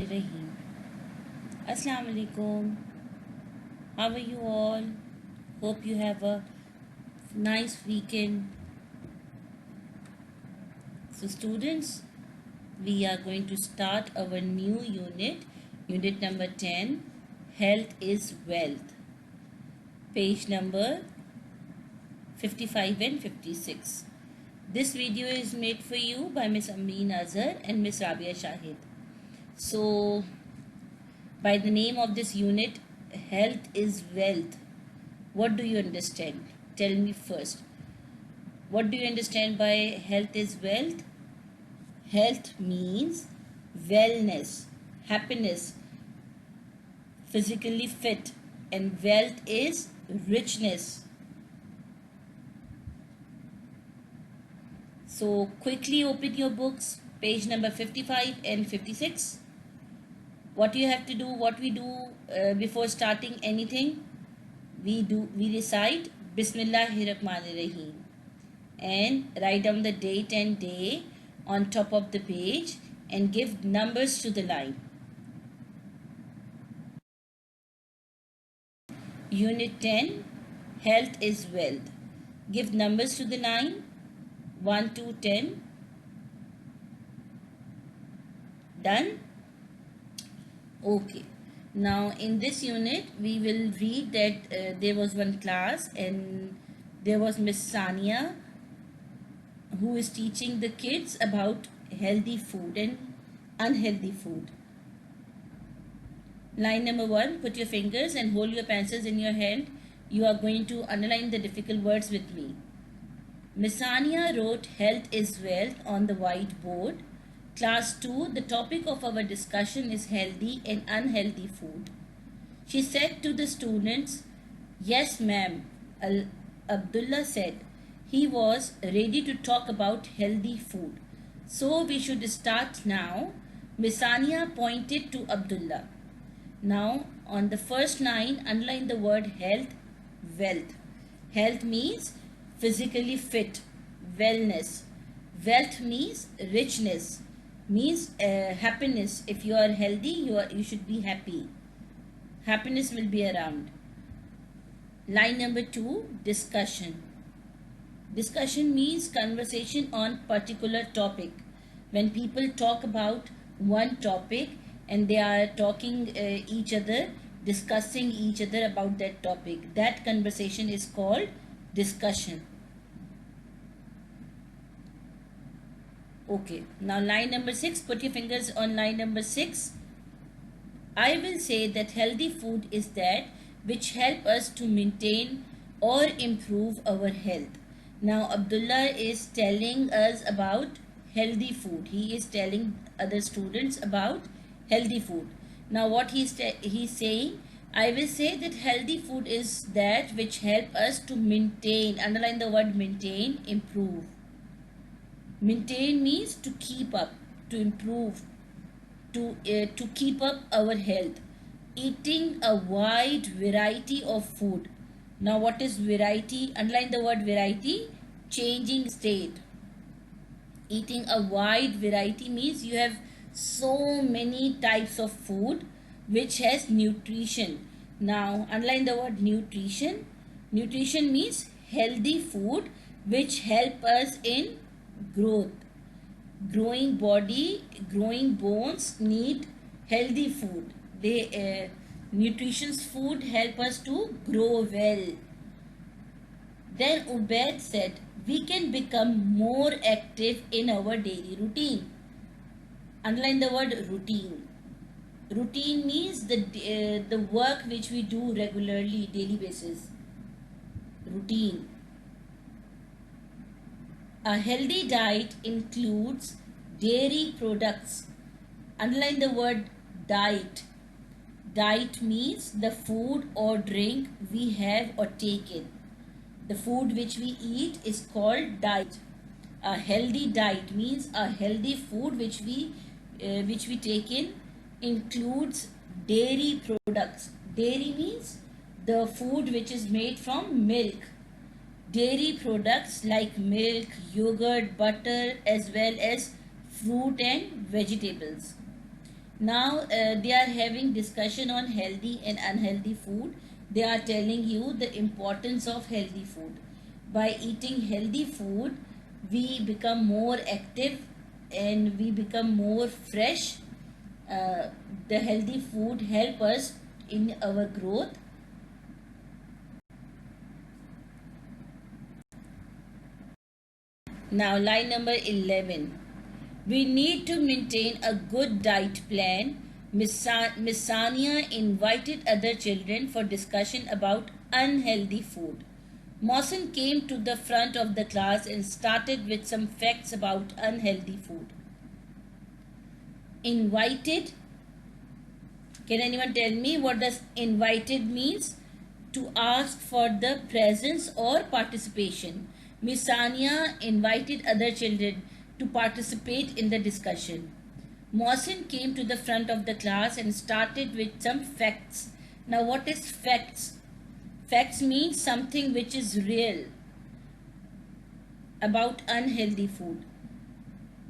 Rahim. Assalamu alaikum. How are you all? Hope you have a nice weekend. So, students, we are going to start our new unit number 10, Health is Wealth, page number 55 and 56. This video is made for you by Miss Amreen Azhar and Miss Rabia Shahid. So, by the name of this unit, Health is Wealth, what do you understand? Tell me first. What do you understand by health is wealth? Health means wellness, happiness, physically fit, and wealth is richness. So quickly open your books, page number 55 and 56. What you have to do, what we do before starting anything, we recite Bismillahirrahmanirrahim and write down the date and day on top of the page and give numbers to the line. Unit 10, Health is Wealth. Give numbers to the line 1 to 10. Done? Okay. Now in this unit we will read that there was one class and there was Miss Sania who is teaching the kids about healthy food and unhealthy food. Line number 1, put your fingers and hold your pencils in your hand. You are going to underline the difficult words with me. Miss Sania wrote Health is Wealth on the whiteboard. Class 2, the topic of our discussion is healthy and unhealthy food. She said to the students, "Yes, ma'am." Abdullah said he was ready to talk about healthy food. "So we should start now." Miss Sania pointed to Abdullah. Now, on the first line, underline the word health, wealth. Health means physically fit, wellness. Wealth means richness, means happiness. If you are healthy, you should be happy. Happiness will be around. Line number 2, discussion. Discussion means conversation on particular topic. When people talk about one topic and they are talking each other, discussing each other about that topic, that conversation is called discussion. Okay, now line number 6, put your fingers on line number 6. I will say that healthy food is that which help us to maintain or improve our health. Now Abdullah is telling us about healthy food. He is telling other students about healthy food. Now what he's saying, I will say that healthy food is that which help us to maintain, underline the word maintain, improve. Maintain means to keep up, to improve, to keep up our health. Eating a wide variety of food. Now what is variety? Underline the word variety, changing state. Eating a wide variety means you have so many types of food which has nutrition. Now underline the word nutrition. Nutrition means healthy food which help us in growth. Growing body, growing bones need healthy food. Nutritious food help us to grow well. Then Ubaid said, we can become more active in our daily routine. Underline the word routine. Routine means the work which we do regularly, daily basis. Routine. A healthy diet includes dairy products. Underline the word diet. Diet means the food or drink we have or taken. The food which we eat is called diet. A healthy diet means a healthy food which we take in includes dairy products. Dairy means the food which is made from milk. Dairy products like milk, yogurt, butter, as well as fruit and vegetables. Now they are having discussion on healthy and unhealthy food. They are telling you the importance of healthy food. By eating healthy food, we become more active and we become more fresh. The healthy food help us in our growth. Now line number 11. We need to maintain a good diet plan. Miss Sania invited other children for discussion about unhealthy food. Mawson came to the front of the class and started with some facts about unhealthy food. Invited. Can anyone tell me what does invited means? To ask for the presence or participation. Miss Sania invited other children to participate in the discussion. Mawson came to the front of the class and started with some facts. Now, what is facts? Facts means something which is real about unhealthy food.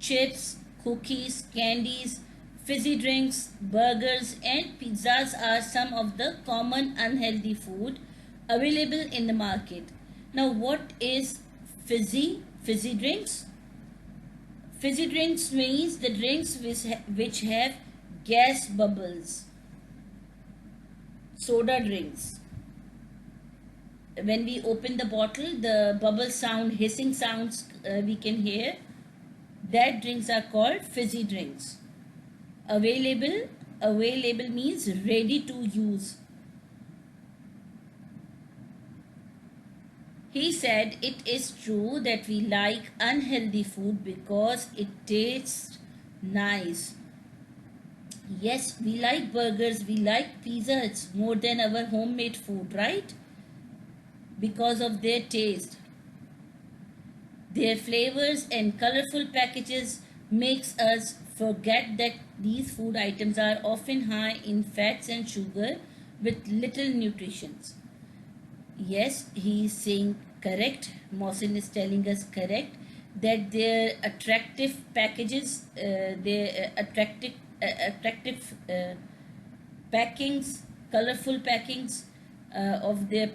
Chips, cookies, candies, fizzy drinks, burgers, and pizzas are some of the common unhealthy food available in the market. Now, what is fizzy drinks? Fizzy drinks means the drinks which have gas bubbles. Soda drinks. When we open the bottle, the bubble sound, hissing sounds we can hear. That drinks are called fizzy drinks. Available means ready to use. He said it is true that we like unhealthy food because it tastes nice. Yes, we like burgers, we like pizzas more than our homemade food, right? Because of their taste. Their flavors and colorful packages makes us forget that these food items are often high in fats and sugar with little nutrition. Yes, he is saying correct. Mawson is telling us correct that their attractive packages, their attractive packings, colorful packings of their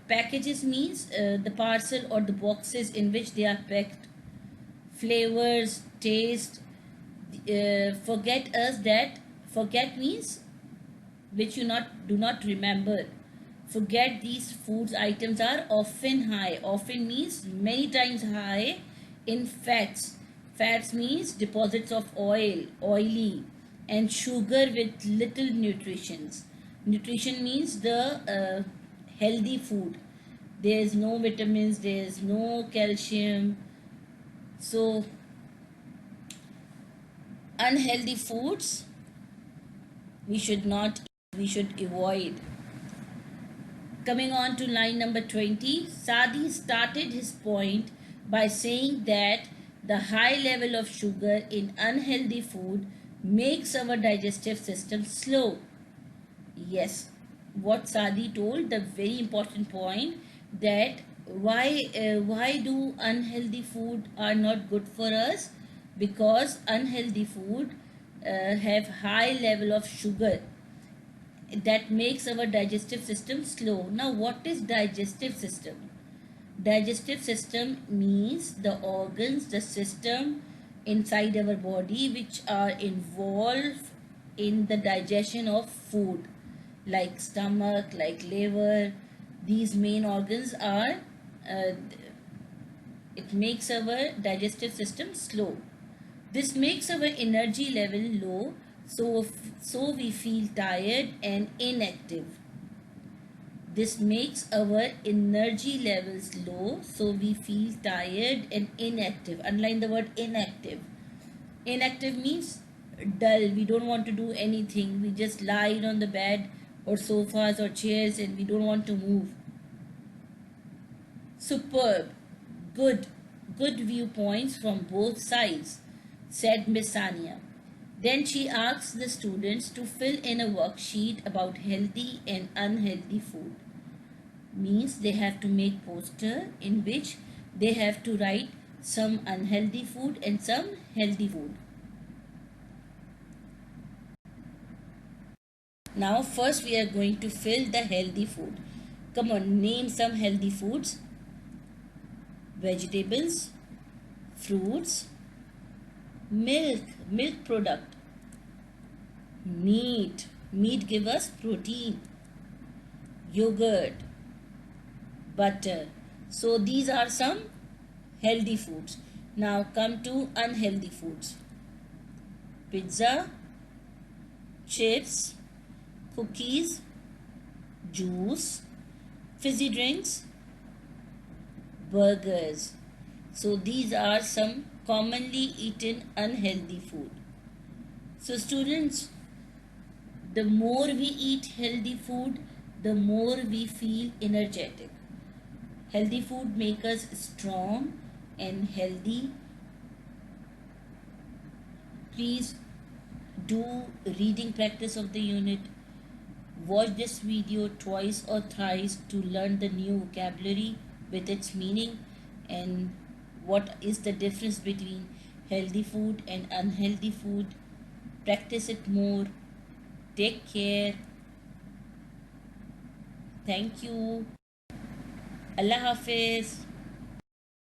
packages means the parcel or the boxes in which they are packed, flavors, taste. Forget means which you not do not remember. Forget these foods items are often high. Often means many times high in fats. Fats means deposits of oil, oily, and sugar with little nutritions. Nutrition means the healthy food. There is no vitamins, there is no calcium. So unhealthy foods we should not eat, we should avoid. Coming on to line number 20, Sadi started his point by saying that the high level of sugar in unhealthy food makes our digestive system slow. Yes, what Sadi told, the very important point that why do unhealthy food are not good for us? Because unhealthy food have high level of sugar that makes our digestive system slow. Now, what is digestive system? Digestive system means the organs, the system inside our body which are involved in the digestion of food, like stomach, like liver. These main organs are, uh, it makes our digestive system slow. This makes our energy level low, so we feel tired and inactive. This makes our energy levels low, so we feel tired and inactive. Underline the word inactive. Inactive means dull. We don't want to do anything. We just lie on the bed or sofas or chairs and we don't want to move. Superb. Good. Good viewpoints from both sides, said Miss Sania. Then she asked the students to fill in a worksheet about healthy and unhealthy food. Means they have to make poster in which they have to write some unhealthy food and some healthy food. Now first we are going to fill the healthy food. Come on, name some healthy foods. Vegetables, fruits, milk product, meat give us protein, yogurt, butter. So these are some healthy foods. Now come to unhealthy foods. Pizza, chips, cookies, juice, fizzy drinks, burgers. So these are some commonly eaten unhealthy food. So students, the more we eat healthy food, the more we feel energetic. Healthy food makes us strong and healthy. Please do reading practice of the unit. Watch this video twice or thrice to learn the new vocabulary with its meaning and what is the difference between healthy food and unhealthy food. Practice it more. Take care. Thank you. Allah Hafiz.